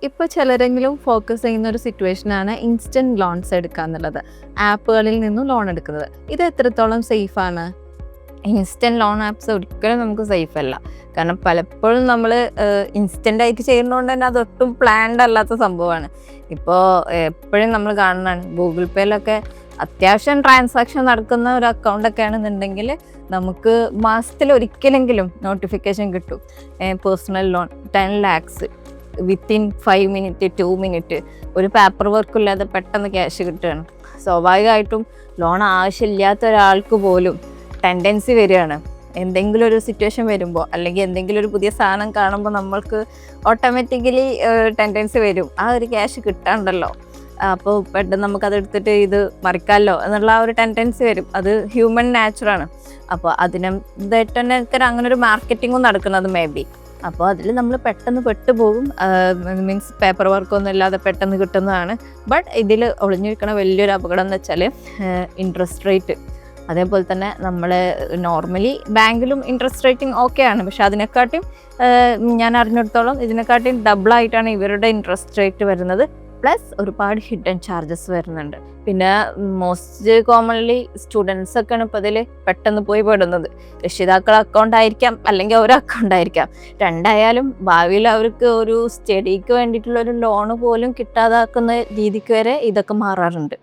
ഇപ്പോൾ ചിലരെങ്കിലും ഫോക്കസ് ചെയ്യുന്ന ഒരു സിറ്റുവേഷനാണ് ഇൻസ്റ്റൻറ്റ് ലോൺസ് എടുക്കുക എന്നുള്ളത്. ആപ്പുകളിൽ നിന്നും ലോൺ എടുക്കുന്നത്. ഇത് എത്രത്തോളം സേഫാണ്? ഇൻസ്റ്റൻറ്റ് ലോൺ ആപ്സ് ഒരിക്കലും നമുക്ക് സേഫ് അല്ല. കാരണം പലപ്പോഴും നമ്മൾ ഇൻസ്റ്റൻ്റായിട്ട് ചെയ്യുന്നതുകൊണ്ട് തന്നെ അതൊട്ടും പ്ലാൻഡ് അല്ലാത്ത സംഭവമാണ്. ഇപ്പോൾ എപ്പോഴും നമ്മൾ കാണുന്നതാണ് ഗൂഗിൾ പേയിലൊക്കെ അത്യാവശ്യം ട്രാൻസാക്ഷൻ നടക്കുന്ന ഒരു അക്കൗണ്ടൊക്കെ ആണെന്നുണ്ടെങ്കിൽ നമുക്ക് മാസത്തിൽ ഒരിക്കലെങ്കിലും നോട്ടിഫിക്കേഷൻ കിട്ടും. Personal loan 10 lakhs within 5 minutes 2 minutes ഒരു പേപ്പർ വർക്കും ഇല്ലാതെ പെട്ടെന്ന് ക്യാഷ് കിട്ടുകയാണ്. സ്വാഭാവികമായിട്ടും ലോൺ ആവശ്യമില്ലാത്ത ഒരാൾക്ക് പോലും ടെൻഡൻസി വരികയാണ്. എന്തെങ്കിലും ഒരു സിറ്റുവേഷൻ വരുമ്പോൾ അല്ലെങ്കിൽ എന്തെങ്കിലും ഒരു പുതിയ സാധനം കാണുമ്പോൾ നമ്മൾക്ക് ഓട്ടോമാറ്റിക്കലി ടെൻഡൻസി വരും, ആ ഒരു ക്യാഷ് കിട്ടാണ്ടല്ലോ, അപ്പോൾ പെട്ടെന്ന് നമുക്കതെടുത്തിട്ട് ഇത് മറിക്കാമല്ലോ എന്നുള്ള ആ ഒരു ടെൻഡൻസി വരും. അത് ഹ്യൂമൻ നാച്ചറാണ്. അപ്പോൾ അതിനായിട്ട് തന്നെ അങ്ങനെ ഒരു മാർക്കറ്റിങ്ങും നടക്കുന്നത് മേ ബി. അപ്പോൾ അതിൽ നമ്മൾ പെട്ടെന്ന് പെട്ടുപോകും. മീൻസ് പേപ്പർ വർക്കൊന്നും ഇല്ലാതെ പെട്ടെന്ന് കിട്ടുന്നതാണ്. ബട്ട് ഇതിൽ ഒളിഞ്ഞിരിക്കണ വലിയൊരു അപകടം എന്ന് വെച്ചാൽ ഇൻട്രസ്റ്റ് റേറ്റ്. അതേപോലെ തന്നെ നമ്മൾ നോർമലി ബാങ്കിലും ഇൻട്രസ്റ്റ് റേറ്റിംഗ് ഓക്കെയാണ്, പക്ഷെ അതിനെക്കാട്ടിയും ഞാൻ അറിഞ്ഞിടത്തോളം ഇതിനെക്കാട്ടിയും ഡബിളായിട്ടാണ് ഇവരുടെ ഇൻട്രസ്റ്റ് റേറ്റ് വരുന്നത്. പ്ലസ് ഒരുപാട് ഹിഡൻ ചാർജസ് വരുന്നുണ്ട്. പിന്നെ മോസ്റ്റ് കോമൺലി സ്റ്റുഡൻസ് ഒക്കെയാണ് ഇപ്പോൾ അതിൽ പെട്ടെന്ന് പോയി പെടുന്നത്. രക്ഷിതാക്കൾ അക്കൗണ്ട് ആയിരിക്കാം, അല്ലെങ്കിൽ ഒരു അക്കൗണ്ട് ആയിരിക്കാം, രണ്ടായാലും ഭാവിയിൽ അവർക്ക് ഒരു സ്റ്റഡിക്ക് വേണ്ടിയിട്ടുള്ള ഒരു ലോണ് പോലും കിട്ടാതാക്കുന്ന രീതിക്ക് വരെ ഇതൊക്കെ മാറാറുണ്ട്.